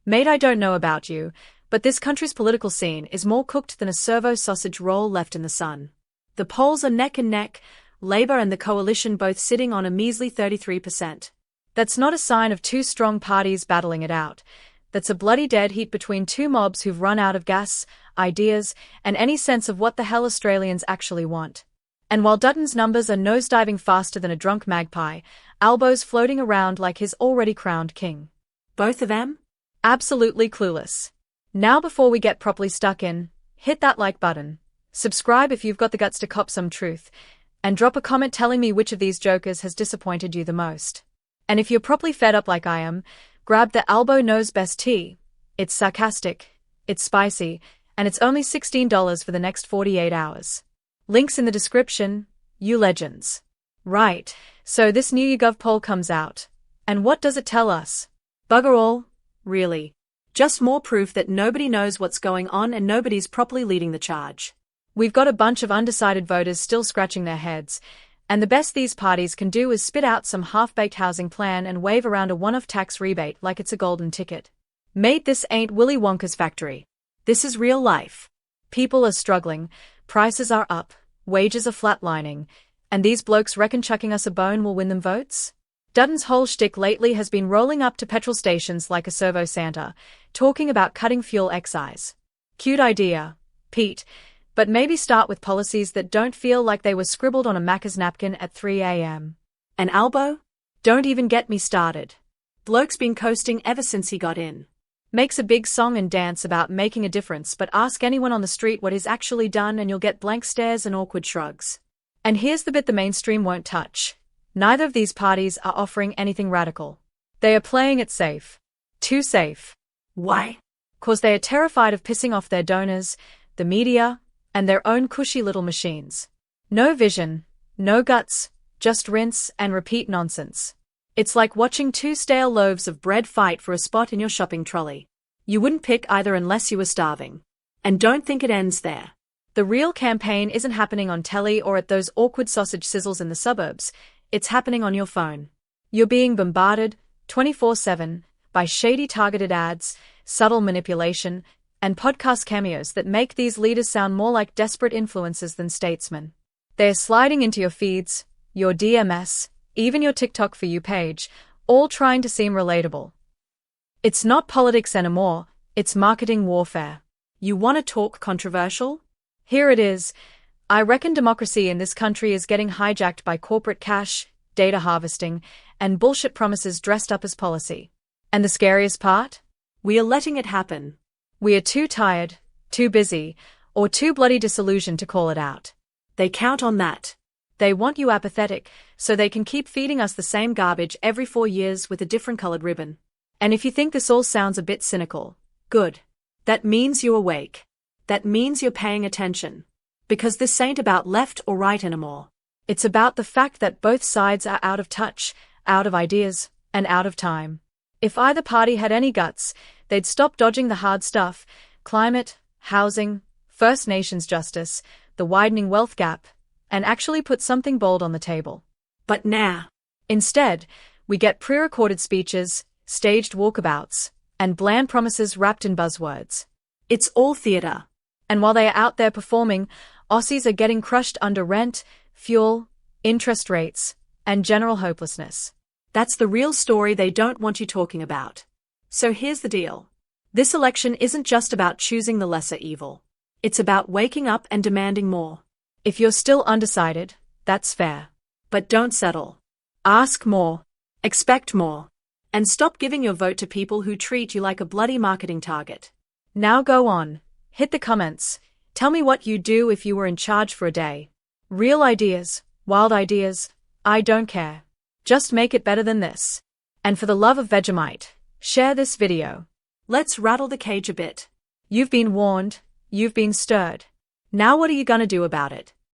Mate, I don't know about you, but this country's political scene is more cooked than a servo sausage roll left in the sun. The polls are neck and neck, Labour and the coalition both sitting on a measly 33%. That's not a sign of two strong parties battling it out. That's a bloody dead heat between two mobs who've run out of gas, ideas, and any sense of what the hell Australians actually want. And while Dutton's numbers are nosediving faster than a drunk magpie, Albo's floating around like his already crowned king. Both of them? Absolutely clueless. Now before we get properly stuck in, hit that like button, subscribe if you've got the guts to cop some truth, and drop a comment telling me which of these jokers has disappointed you the most. And if you're properly fed up like I am, grab the Albo Knows Best tea. It's sarcastic, it's spicy, and it's only $16 for the next 48 hours. Links in the description, you legends. Right, so this new YouGov poll comes out. And what does it tell us? Bugger all, really. Just more proof that nobody knows what's going on and nobody's properly leading the charge. We've got a bunch of undecided voters still scratching their heads, and the best these parties can do is spit out some half-baked housing plan and wave around a one-off tax rebate like it's a golden ticket. Mate, this ain't Willy Wonka's factory. This is real life. People are struggling, prices are up, wages are flatlining, and these blokes reckon chucking us a bone will win them votes? Dutton's whole shtick lately has been rolling up to petrol stations like a servo Santa, talking about cutting fuel excise. Cute idea, Pete, but maybe start with policies that don't feel like they were scribbled on a Macca's napkin at 3 a.m. And Albo? Don't even get me started. Bloke's been coasting ever since he got in. Makes a big song and dance about making a difference, but ask anyone on the street what he's actually done and you'll get blank stares and awkward shrugs. And here's the bit the mainstream won't touch. Neither of these parties are offering anything radical. They are playing it safe. Too safe. Why? 'Cause they are terrified of pissing off their donors, the media, and their own cushy little machines. No vision, no guts, just rinse and repeat nonsense. It's like watching two stale loaves of bread fight for a spot in your shopping trolley. You wouldn't pick either unless you were starving. And don't think it ends there. The real campaign isn't happening on telly or at those awkward sausage sizzles in the suburbs. It's happening on your phone. You're being bombarded, 24/7, by shady targeted ads, subtle manipulation, and podcast cameos that make these leaders sound more like desperate influencers than statesmen. They're sliding into your feeds, your DMS, even your TikTok For You page, all trying to seem relatable. It's not politics anymore, it's marketing warfare. You want to talk controversial? Here it is. I reckon democracy in this country is getting hijacked by corporate cash, data harvesting, and bullshit promises dressed up as policy. And the scariest part? We are letting it happen. We are too tired, too busy, or too bloody disillusioned to call it out. They count on that. They want you apathetic, so they can keep feeding us the same garbage every 4 years with a different colored ribbon. And if you think this all sounds a bit cynical, good. That means you're awake. That means you're paying attention. Because this ain't about left or right anymore. It's about the fact that both sides are out of touch, out of ideas, and out of time. If either party had any guts, they'd stop dodging the hard stuff, climate, housing, First Nations justice, the widening wealth gap, and actually put something bold on the table. But now, instead, we get pre-recorded speeches, staged walkabouts, and bland promises wrapped in buzzwords. It's all theatre. And while they are out there performing, Aussies are getting crushed under rent, fuel, interest rates, and general hopelessness. That's the real story they don't want you talking about. So here's the deal. This election isn't just about choosing the lesser evil. It's about waking up and demanding more. If you're still undecided, that's fair. But don't settle. Ask more. Expect more. And stop giving your vote to people who treat you like a bloody marketing target. Now go on. Hit the comments. Tell me what you'd do if you were in charge for a day. Real ideas, wild ideas, I don't care. Just make it better than this. And for the love of Vegemite, share this video. Let's rattle the cage a bit. You've been warned, you've been stirred. Now what are you gonna do about it?